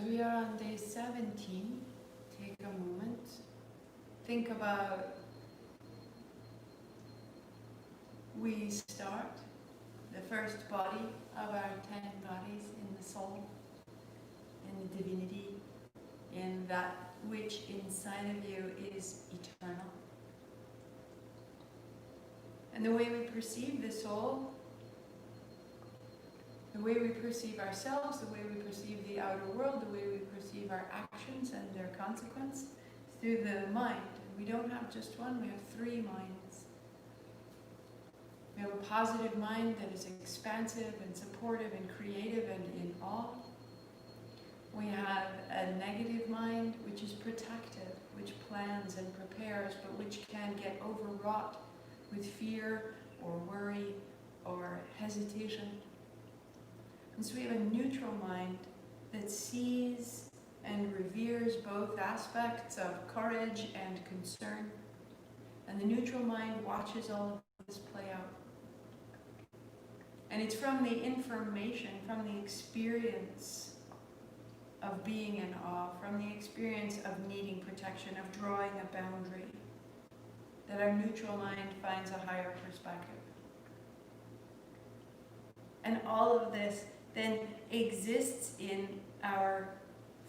we are on day 17, take a moment, think about we start the first body of our 10 bodies in the soul, in the divinity, in that which inside of you is eternal. And the way we perceive the soul, the way we perceive ourselves, the way we perceive the outer world, the way we perceive our actions and their consequence, is through the mind. And we don't have just one, we have 3 minds. We have a positive mind that is expansive and supportive and creative and in awe. We have a negative mind which is protective, which plans and prepares, but which can get overwrought with fear or worry or hesitation. And so we have a neutral mind that sees and reveres both aspects of courage and concern. And the neutral mind watches all of this play out. And it's from the information, from the experience of being in awe, from the experience of needing protection, of drawing a boundary, that our neutral mind finds a higher perspective. And all of this then exists in our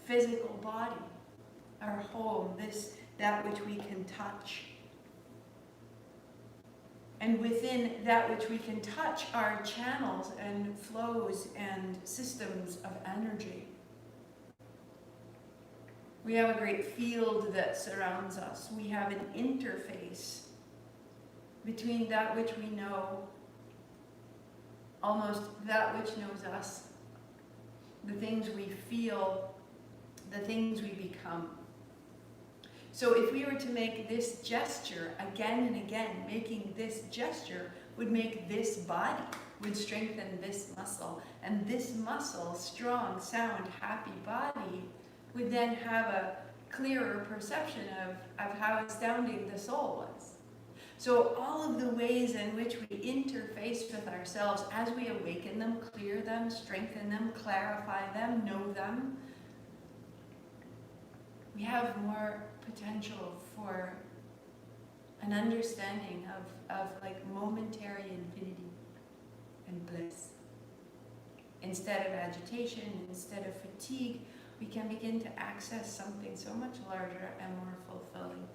physical body, our home, that which we can touch. And within that which we can touch are channels and flows and systems of energy. We have a great field that surrounds us. We have an interface between that which we know, almost that which knows us, the things we feel, the things we become. So if we were to make this gesture again and again, making this gesture would make this body, would strengthen this muscle, and this muscle, strong, sound, happy body, would then have a clearer perception of how astounding the soul was. So all of the ways in which we interface with ourselves as we awaken them, clear them, strengthen them, clarify them, know them, we have more potential for an understanding of like momentary infinity and bliss. Instead of agitation, instead of fatigue, we can begin to access something so much larger and more fulfilling.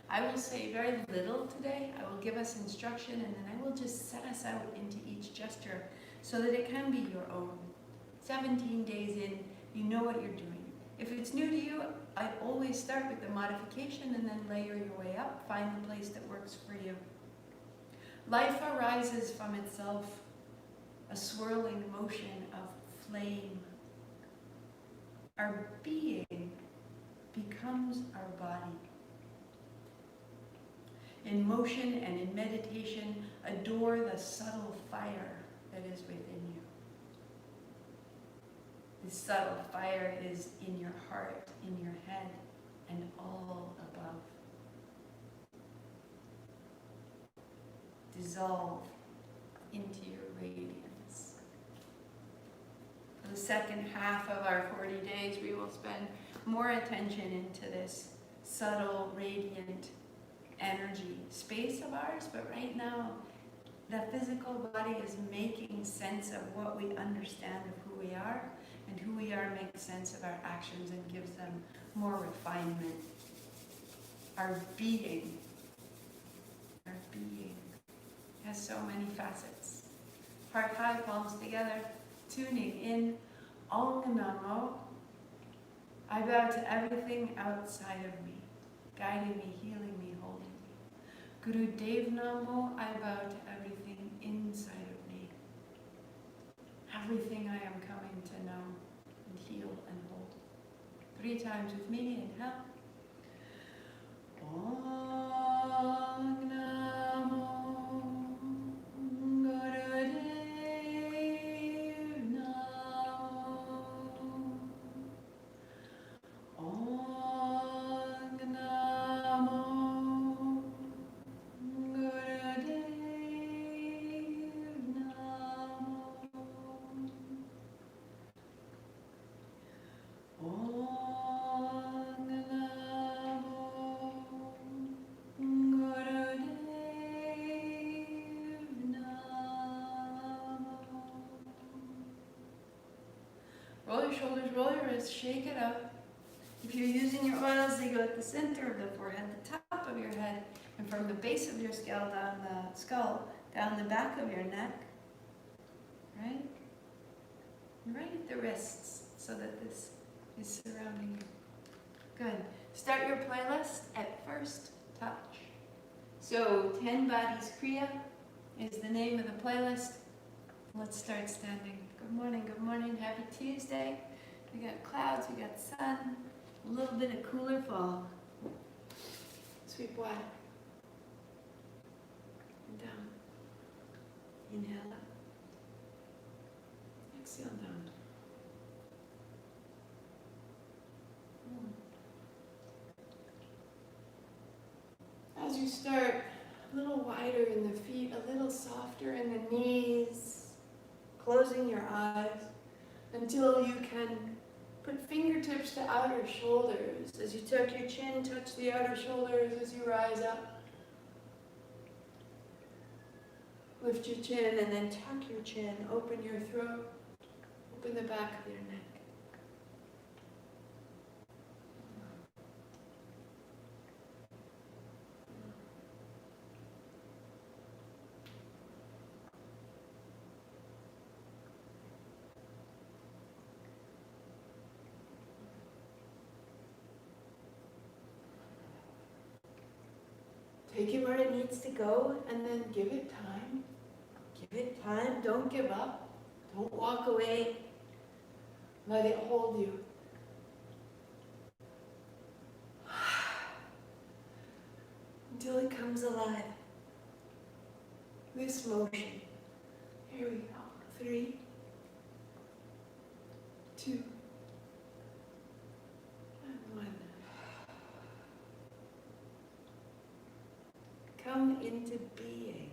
I will say very little today. I will give us instruction, and then I will just set us out into each gesture so that it can be your own. 17 days in, you know what you're doing. If it's new to you, I always start with the modification and then layer your way up. Find the place that works for you. Life arises from itself, a swirling motion of flame. Our being becomes our body. In motion and in meditation, adore the subtle fire that is within you. This subtle fire is in your heart, in your head, and all above. Dissolve into your radiance. For the second half of our 40 days, we will spend more attention into this subtle, radiant energy space of ours, but right now, the physical body is making sense of what we understand of who we are, and who we are makes sense of our actions and gives them more refinement. Our being has so many facets. Heart high, palms together, tuning in. Om Namo. I bow to everything outside of me, guiding me, healing me, holding me. Guru Dev Namo. I bow to everything inside of me. Everything I am coming to know and heal and hold. 3 times with me. Inhale. Om Namo Guru Dev Namo. Om Namo Guru Dev Namo. Om shoulders, roll your wrists, shake it up. If you're using your oils, they go at the center of the forehead, the top of your head, and from the base of your skull down the back of your neck, right? And right at the wrists, so that this is surrounding you. Good. Start your playlist at first touch. So 10 Bodies Kriya is the name of the playlist. Let's start standing. Good morning, happy Tuesday. We got clouds, we got sun, a little bit of cooler fall. Sweep wide. And down. Inhale up. Exhale down. As you start, a little wider in the feet, a little softer in the knees, closing your eyes until you can put fingertips to outer shoulders. As you tuck your chin, touch the outer shoulders as you rise up. Lift your chin and then tuck your chin, open your throat, open the back of your neck. Take it where it needs to go, and then give it time. Give it time. Don't give up. Don't walk away. Let it hold you. Until it comes alive. This motion. Here we go. 3, 2, and 1. Come into being.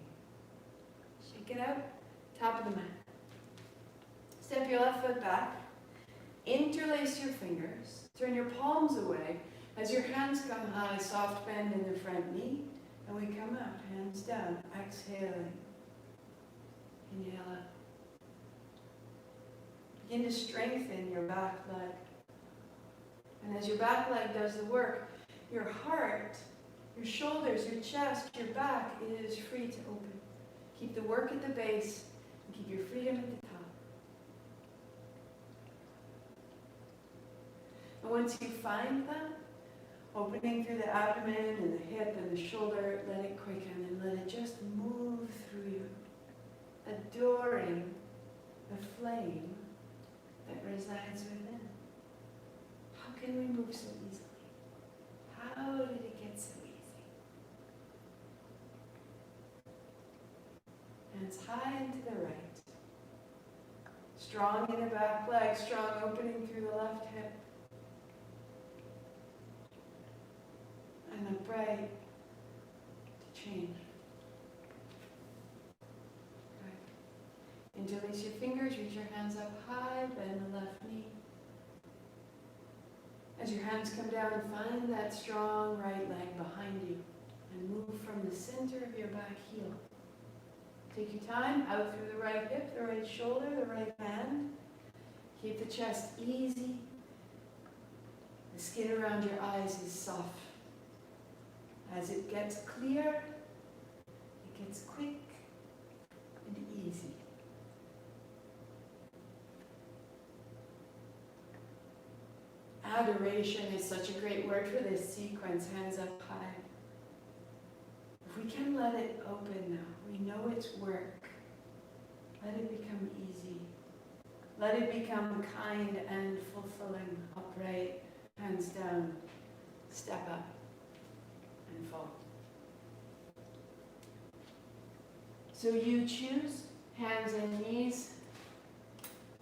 Shake it out. Top of the mat. Step your left foot back. Interlace your fingers. Turn your palms away. As your hands come high, soft bend in the front knee. And we come out, hands down. Exhaling. Inhale up. Begin to strengthen your back leg. And as your back leg does the work, your heart, your shoulders, your chest, your back is free to open. Keep the work at the base and keep your freedom at the top. And once you find that, opening through the abdomen and the hip and the shoulder, let it quicken and let it just move through you, adoring the flame that resides within. How can we move so easily? How did it get so easy? Hands high and to the right. Strong in the back leg, strong opening through the left hip. And upright to change. Right. Interlace your fingers, reach your hands up high, bend the left knee. As your hands come down, find that strong right leg behind you and move from the center of your back heel. Take your time, out through the right hip, the right shoulder, the right hand. Keep the chest easy. The skin around your eyes is soft. As it gets clear, it gets quick and easy. Adoration is such a great word for this sequence, hands up high. If we can let it open now, we know it's work. Let it become easy. Let it become kind and fulfilling, upright, hands down, step up and fall. So you choose hands and knees,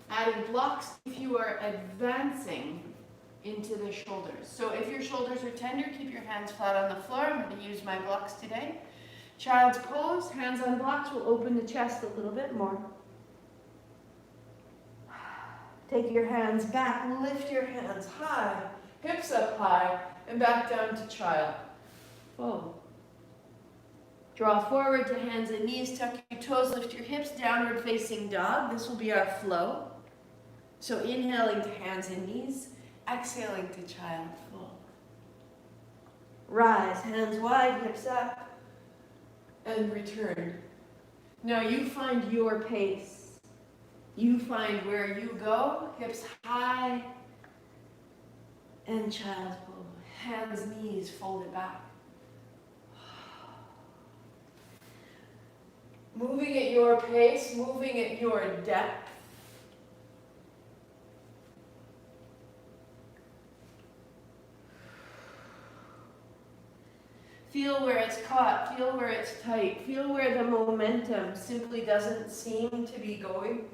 adding blocks if you are advancing into the shoulders. So if your shoulders are tender, keep your hands flat on the floor. I'm going to use my blocks today. Child's pose, hands on blocks will open the chest a little bit more. Take your hands back, lift your hands high, hips up high, and back down to child. Full. Draw forward to hands and knees, tuck your toes, lift your hips, downward facing dog. This will be our flow. So inhaling to hands and knees. Exhaling to child full. Rise, hands wide, hips up. And return. Now you find your pace. You find where you go, hips high, and child full. Hands, knees folded back. Moving at your pace, moving at your depth. Feel where it's caught, feel where it's tight, feel where the momentum simply doesn't seem to be going.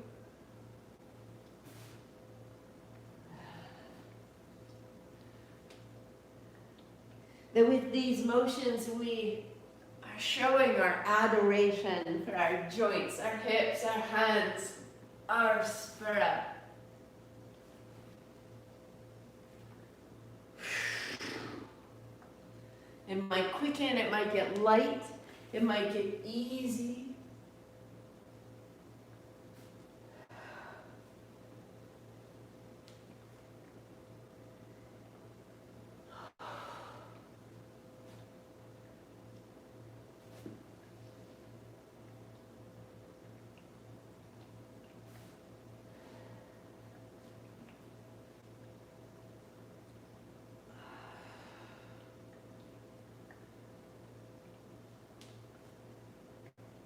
That with these motions we are showing our adoration for our joints, our hips, our hands, our spirit. It might quicken, it might get light, it might get easy.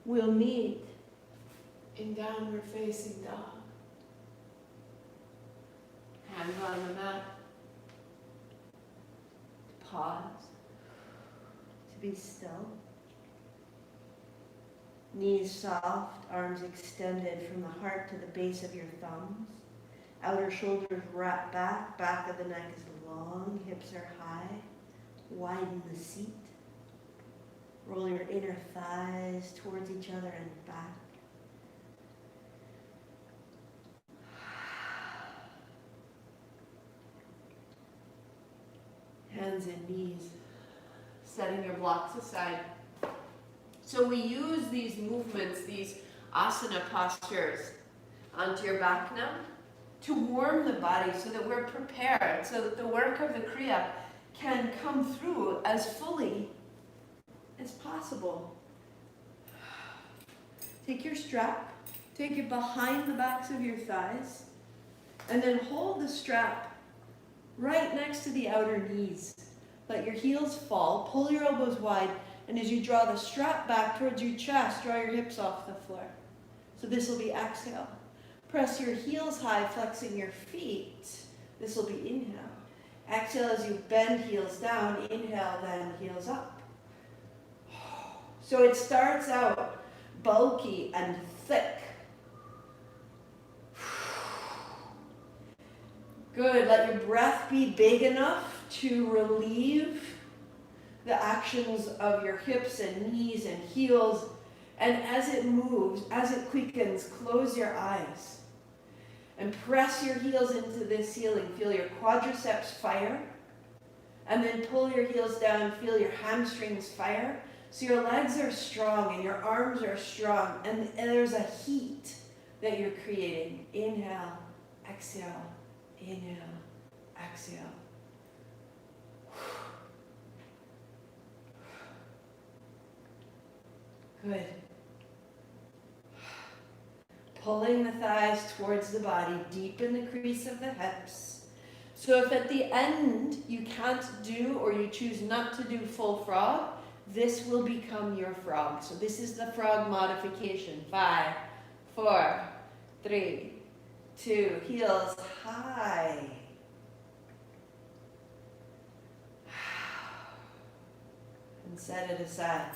We'll meet in downward facing dog. Hands on the mat. Pause. To be still. Knees soft, arms extended from the heart to the base of your thumbs. Outer shoulders wrap back, back of the neck is long, hips are high. Widen the seat. Roll your inner thighs towards each other and back. Hands and knees, setting your blocks aside. So we use these movements, these asana postures onto your back now to warm the body so that we're prepared, so that the work of the Kriya can come through as fully as possible. Take your strap, take it behind the backs of your thighs, and then hold the strap right next to the outer knees. Let your heels fall, pull your elbows wide, and as you draw the strap back towards your chest, draw your hips off the floor. So this will be exhale. Press your heels high, flexing your feet. This will be inhale. Exhale as you bend heels down, inhale, then heels up. So it starts out bulky and thick. Good, let your breath be big enough to relieve the actions of your hips and knees and heels. And as it moves, as it quickens, close your eyes. And press your heels into the ceiling. Feel your quadriceps fire. And then pull your heels down, feel your hamstrings fire. So your legs are strong and your arms are strong, and there's a heat that you're creating. Inhale, exhale, inhale, exhale. Good. Pulling the thighs towards the body, deepen the crease of the hips. So if at the end you can't do or you choose not to do full frog, this will become your frog. So this is the frog modification. 5, 4, 3, 2, heels high. And set it aside.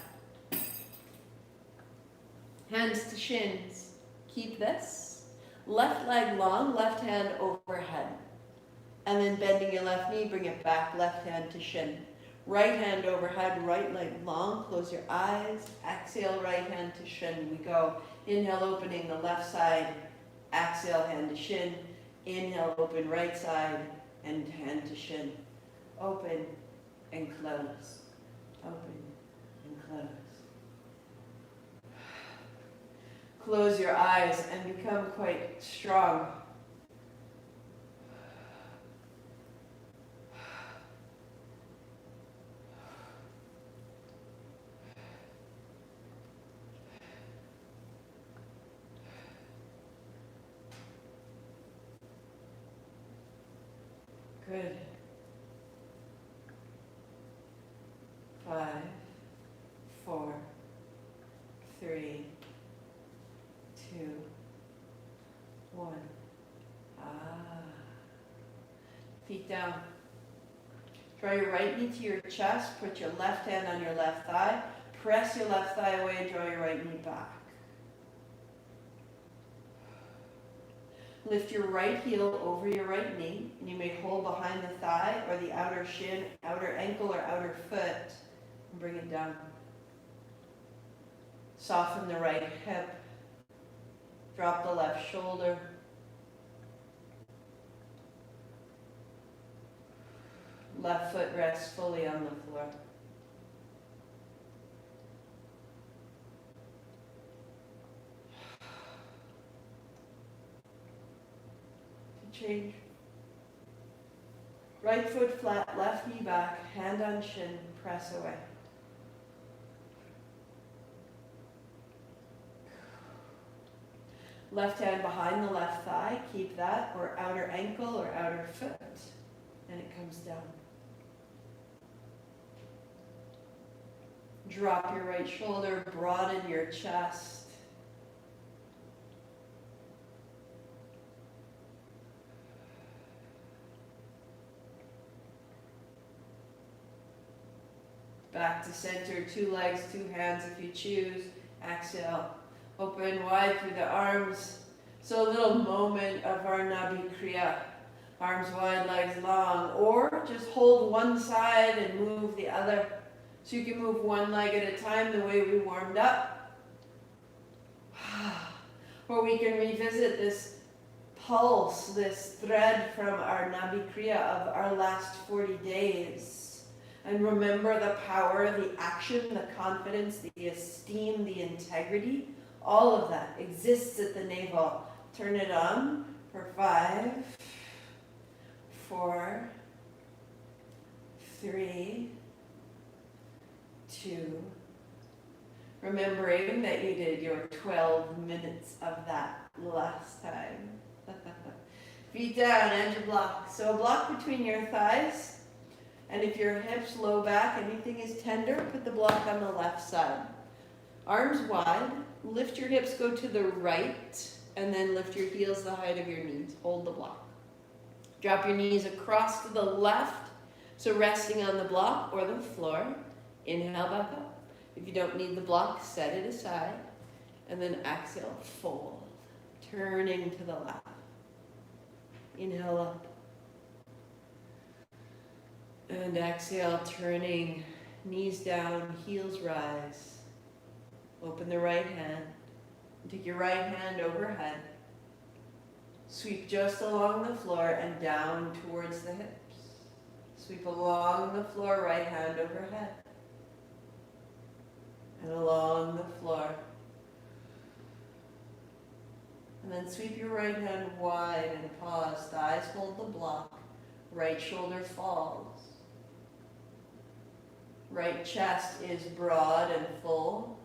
Hands to shins. Keep this. Left leg long, left hand overhead. And then bending your left knee, bring it back, left hand to shin. Right hand overhead, right leg long, close your eyes. Exhale, right hand to shin. We go. Inhale, opening the left side. Exhale, hand to shin. Inhale, open right side and hand to shin. Open and close. Open and close. Close your eyes and become quite strong. Good. 5, 4, 3, 2, 1. Feet down. Draw your right knee to your chest. Put your left hand on your left thigh. Press your left thigh away. Draw your right knee back. Lift your right heel over your right knee, and you may hold behind the thigh or the outer shin, outer ankle, or outer foot, and bring it down. Soften the right hip. Drop the left shoulder. Left foot rests fully on the floor. Change. Right foot flat, left knee back, hand on shin, press away. Left hand behind the left thigh, keep that, or outer ankle or outer foot, and it comes down. Drop your right shoulder, broaden your chest. Back to center, 2 legs, 2 hands if you choose. Exhale, open wide through the arms. So a little moment of our Nabi Kriya. Arms wide, legs long. Or just hold one side and move the other. So you can move one leg at a time the way we warmed up. Or we can revisit this pulse, this thread from our Nabi Kriya of our last 40 days. And remember the power, the action, the confidence, the esteem, the integrity, all of that exists at the navel. Turn it on for 5, 4, 3, 2. Remembering that you did your 12 minutes of that last time. Feet down, and your block. So a block between your thighs. And if your hips low back, anything is tender, put the block on the left side. Arms wide, lift your hips, go to the right, and then lift your heels the height of your knees. Hold the block. Drop your knees across to the left, so resting on the block or the floor. Inhale back up. If you don't need the block, set it aside. And then exhale, fold. Turning to the left. Inhale up. And exhale, turning, knees down, heels rise. Open the right hand. Take your right hand overhead. Sweep just along the floor and down towards the hips. Sweep along the floor, right hand overhead. And along the floor. And then sweep your right hand wide and pause. Thighs hold the block. Right shoulder falls. Right chest is broad and full.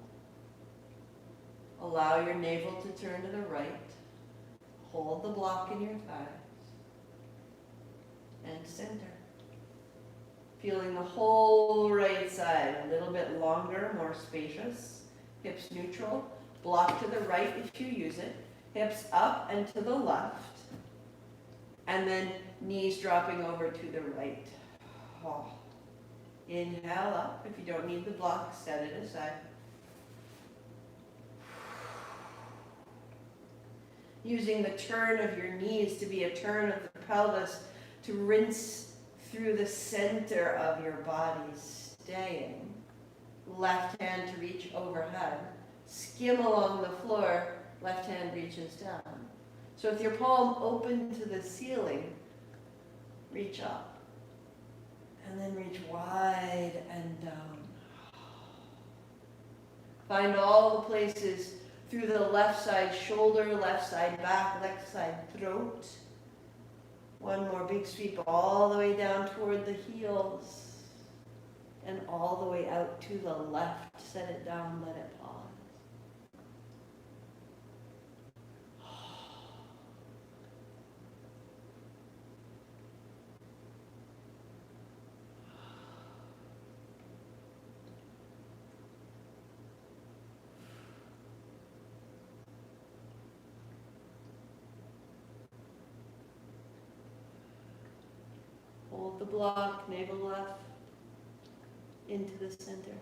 Allow your navel to turn to the right. Hold the block in your thighs. And center. Feeling the whole right side, a little bit longer, more spacious. Hips neutral. Block to the right if you use it. Hips up and to the left. And then knees dropping over to the right. Oh. Inhale up. If you don't need the block, set it aside. Using the turn of your knees to be a turn of the pelvis to rinse through the center of your body, staying. Left hand to reach overhead. Skim along the floor, left hand reaches down. So with your palm open to the ceiling, reach up. And then reach wide and down. Find all the places through the left side shoulder, left side back, left side throat. One more big sweep all the way down toward the heels. And all the way out to the left. Set it down, let it pause. Hold the block, navel left, into the center.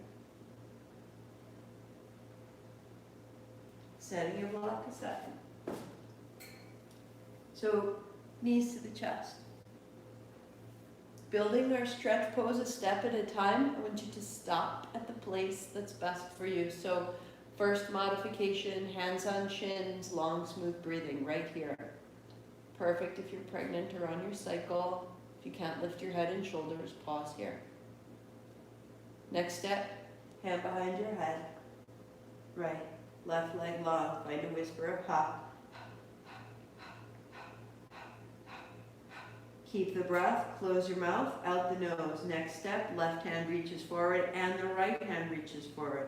Setting your block aside. So, knees to the chest. Building our stretch pose a step at a time. I want you to stop at the place that's best for you. So, first modification, hands on shins, long, smooth breathing right here. Perfect if you're pregnant or on your cycle. If you can't lift your head and shoulders, pause here. Next step, hand behind your head. Right, left leg long. Find a whisper of ha. Keep the breath, close your mouth, out the nose. Next step, left hand reaches forward and the right hand reaches forward.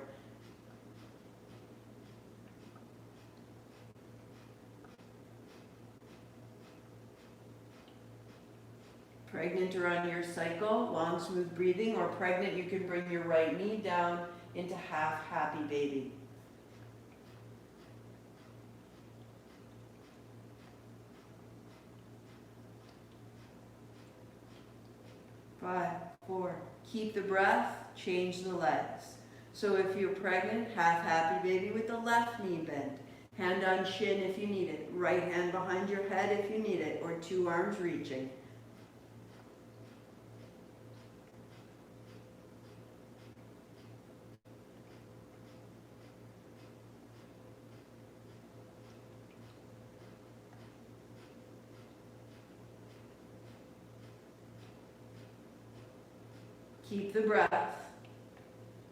Pregnant or on your cycle, long smooth breathing, or pregnant, you can bring your right knee down into half happy baby. Five, four, keep the breath, change the legs. So if you're pregnant, half happy baby with the left knee bent. Hand on shin if you need it. Right hand behind your head if you need it, or two arms reaching. Keep the breath.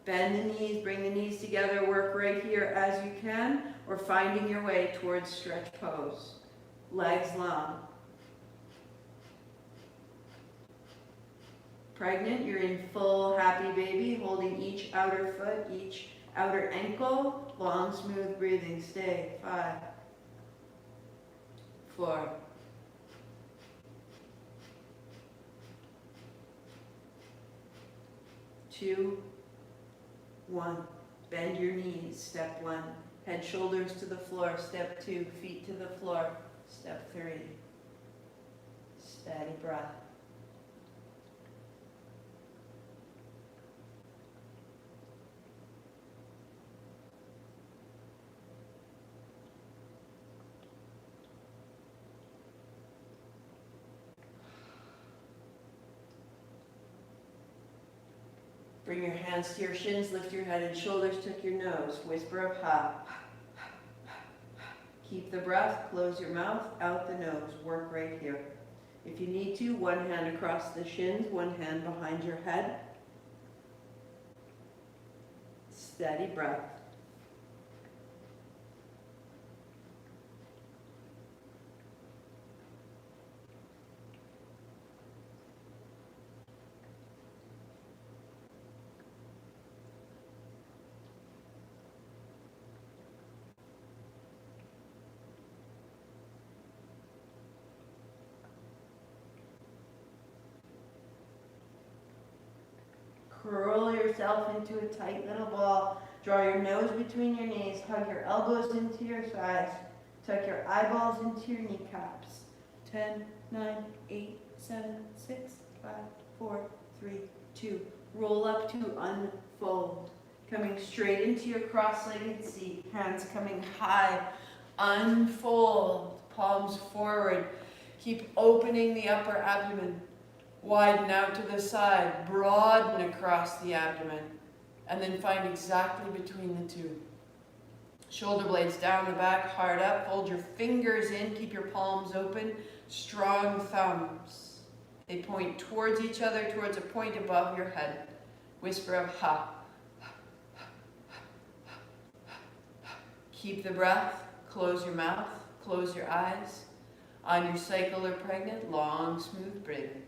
Bend the knees, bring the knees together, work right here as you can, or finding your way towards stretch pose. Legs long. Pregnant, you're in full happy baby, holding each outer foot, each outer ankle, long smooth breathing. Stay. 5, 4, 2, 1. Bend your knees. Step 1. Head, shoulders to the floor. Step 2. Feet to the floor. Step 3. Steady breath. Bring your hands to your shins, lift your head and shoulders, tuck your nose, whisper of ha. Keep the breath, close your mouth, out the nose, work right here. If you need to, one hand across the shins, one hand behind your head. Steady breath. Curl yourself into a tight little ball. Draw your nose between your knees. Hug your elbows into your thighs. Tuck your eyeballs into your kneecaps. 10, 9, 8, 7, 6, 5, 4, 3, 2. Roll up to unfold. Coming straight into your cross-legged seat. Hands coming high. Unfold. Palms forward. Keep opening the upper abdomen. Widen out to the side, broaden across the abdomen, and then find exactly between the two. Shoulder blades down the back, hard up, fold your fingers in, keep your palms open, strong thumbs. They point towards each other, towards a point above your head. Whisper of ha. Keep the breath, close your mouth, close your eyes. On your cycle or pregnant, long, smooth breathing.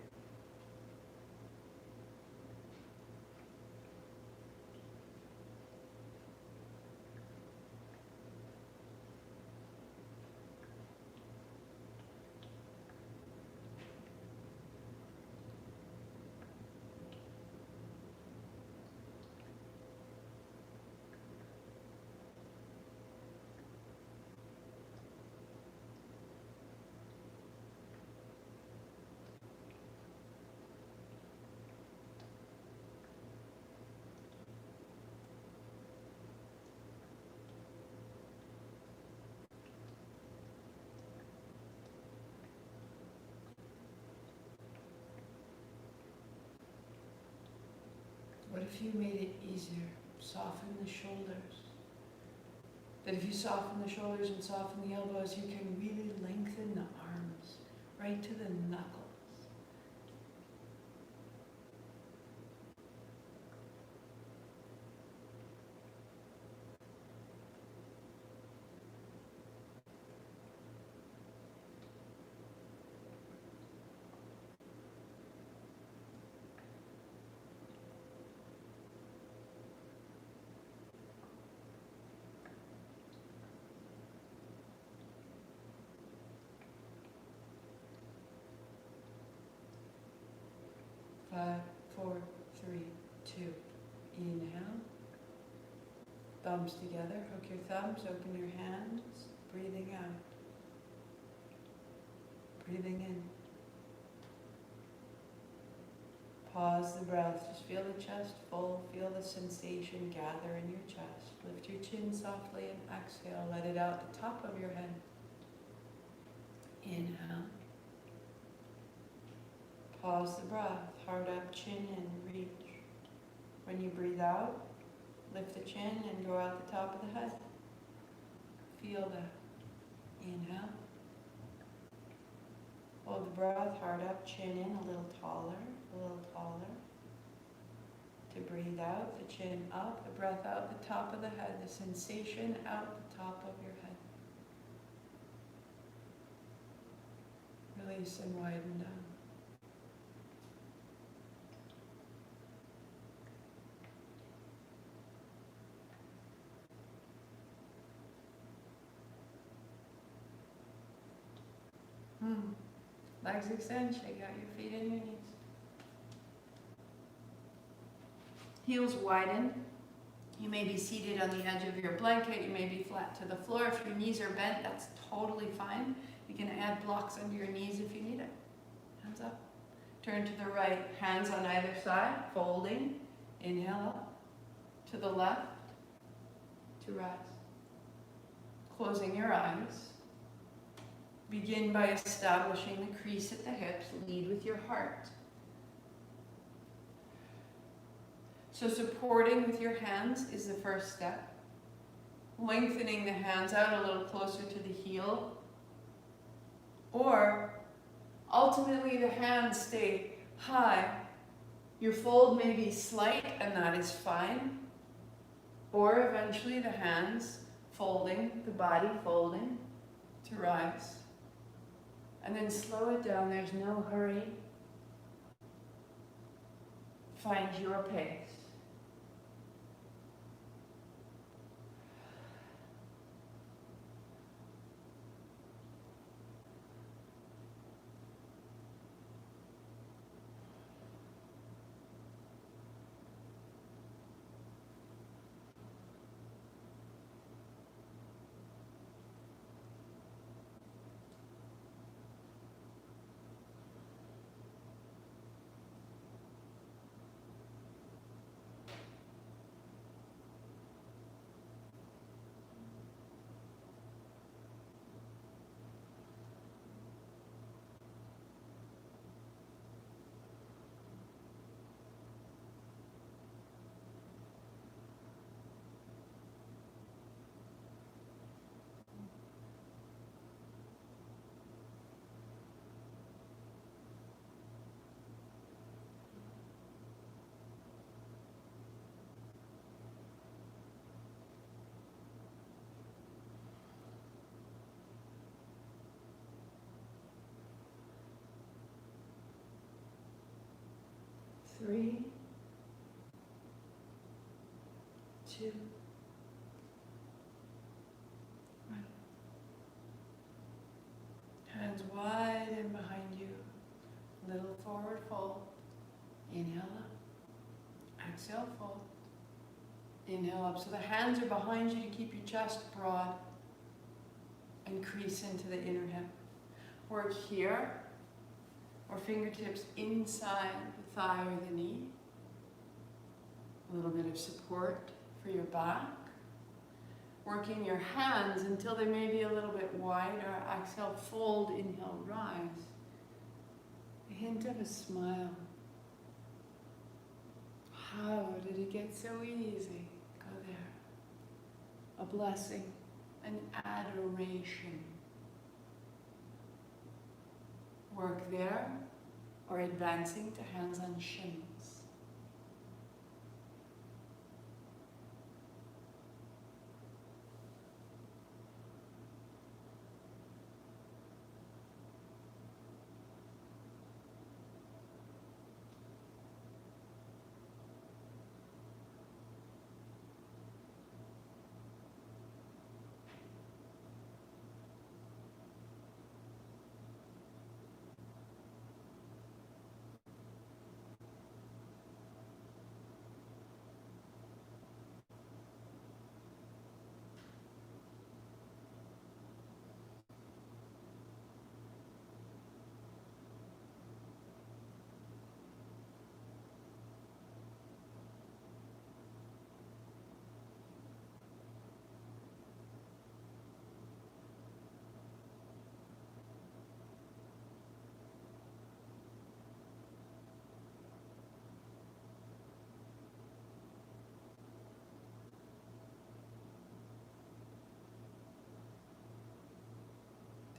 if you made it easier? Soften the shoulders. That if you soften the shoulders and soften the elbows, you can really lengthen the arms right to the knuckles. 5, 4, 3, 2. Inhale. Thumbs together. Hook your thumbs. Open your hands. Breathing out. Breathing in. Pause the breath. Just feel the chest full. Feel the sensation gather in your chest. Lift your chin softly and exhale. Let it out the top of your head. Inhale. Pause the breath. Heart up, chin in, reach. When you breathe out, lift the chin and go out the top of the head. Feel that. Inhale. Hold the breath, heart up, chin in, a little taller, a little taller. To breathe out, the chin up, the breath out the top of the head, the sensation out the top of your head. Release and widen down. Legs extend, shake out your feet and your knees. Heels widen. You may be seated on the edge of your blanket. You may be flat to the floor. If your knees are bent, that's totally fine. You can add blocks under your knees if you need it. Hands up. Turn to the right. Hands on either side, folding. Inhale up. To the left. To rise. Closing your eyes. Begin by establishing the crease at the hips. Lead with your heart. So supporting with your hands is the first step. Lengthening the hands out a little closer to the heel. Or ultimately the hands stay high. Your fold may be slight and that is fine. Or eventually the hands folding, the body folding to rise. And then slow it down, there's no hurry. Find your pace. Three, 2, 1. Hands wide and behind you. Little forward fold. Inhale up. Exhale, fold. Inhale up. So the hands are behind you to keep your chest broad and crease into the inner hip. Work here, or fingertips inside the thigh or the knee. A little bit of support for your back. Working your hands until they may be a little bit wider. Exhale, fold, inhale, rise. A hint of a smile. How did it get so easy? Go there. A blessing, an adoration. Work there, or advancing to hands on shins.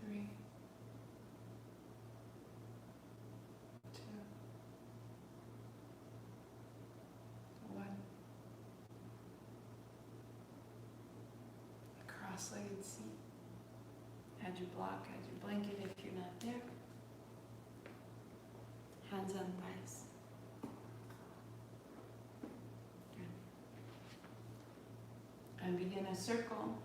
Three, two, one. Cross-legged seat. Add your block, add your blanket if you're not there. Hands on thighs. Good. And begin a circle.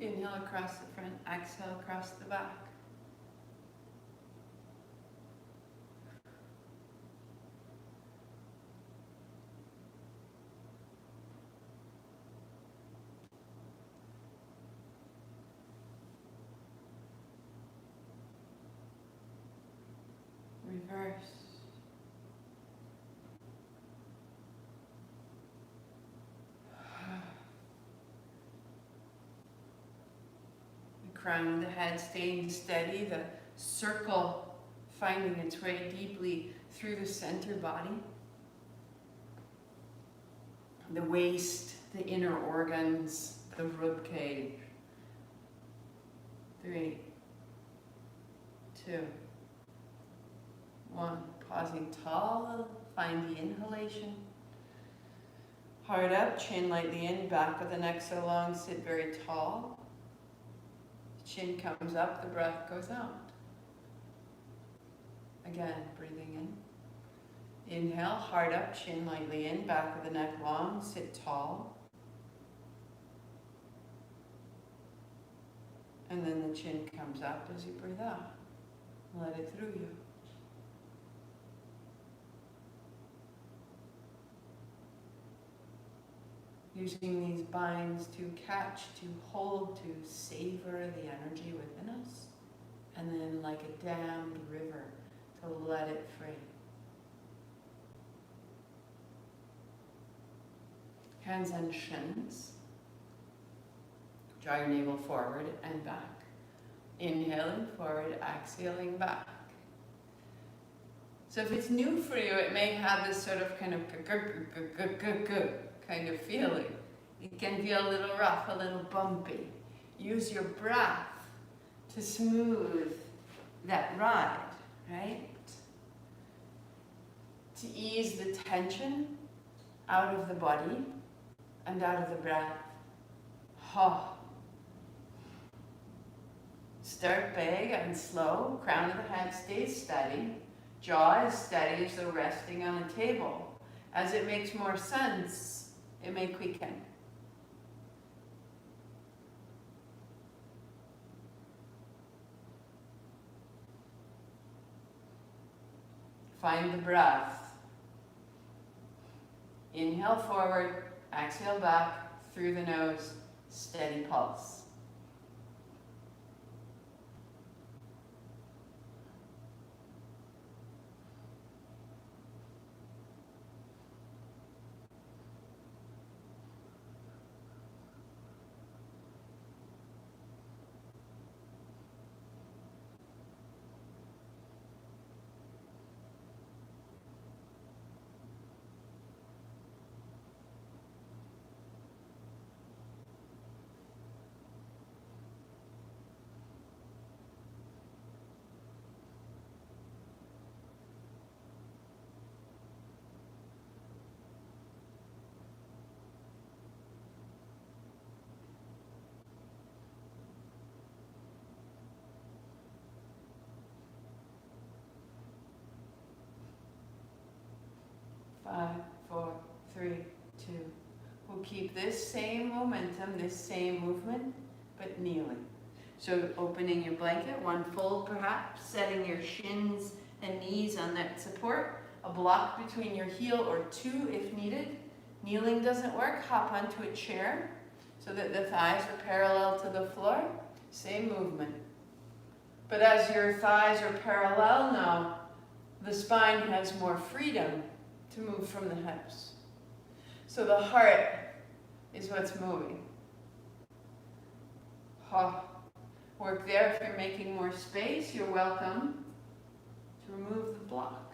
Inhale across the front, exhale across the back. Reverse. The crown of the head staying steady, the circle finding its way deeply through the center body. The waist, the inner organs, the rib cage. 3, 2, 1. Pausing tall, find the inhalation. Heart up, chin lightly in, back of the neck so long, sit very tall. Chin comes up, the breath goes out. Again, breathing in. Inhale, heart up, chin lightly in, back of the neck long, sit tall. And then the chin comes up as you breathe out. Let it through you. Using these binds to catch, to hold, to savor the energy within us. And then like a dammed river, to let it free. Hands on shins. Draw your navel forward and back. Inhaling forward, exhaling back. So if it's new for you, it may have this sort of kind of kind of feeling. It can feel a little rough, a little bumpy. Use your breath to smooth that ride, right? To ease the tension out of the body and out of the breath. Ha. Start big and slow. Crown of the head stays steady. Jaw is steady as though resting on a table. As it makes more sense, it may quicken. Find the breath. Inhale forward, exhale back through the nose, steady pulse. 5, 4, 3, 2. We'll keep this same momentum, this same movement, but kneeling. So opening your blanket, one fold perhaps, setting your shins and knees on that support, a block between your heel or two if needed. Kneeling doesn't work, hop onto a chair so that the thighs are parallel to the floor. Same movement. But as your thighs are parallel now, the spine has more freedom to move from the hips. So the heart is what's moving. Ha. Work there. If you're making more space, you're welcome to remove the block.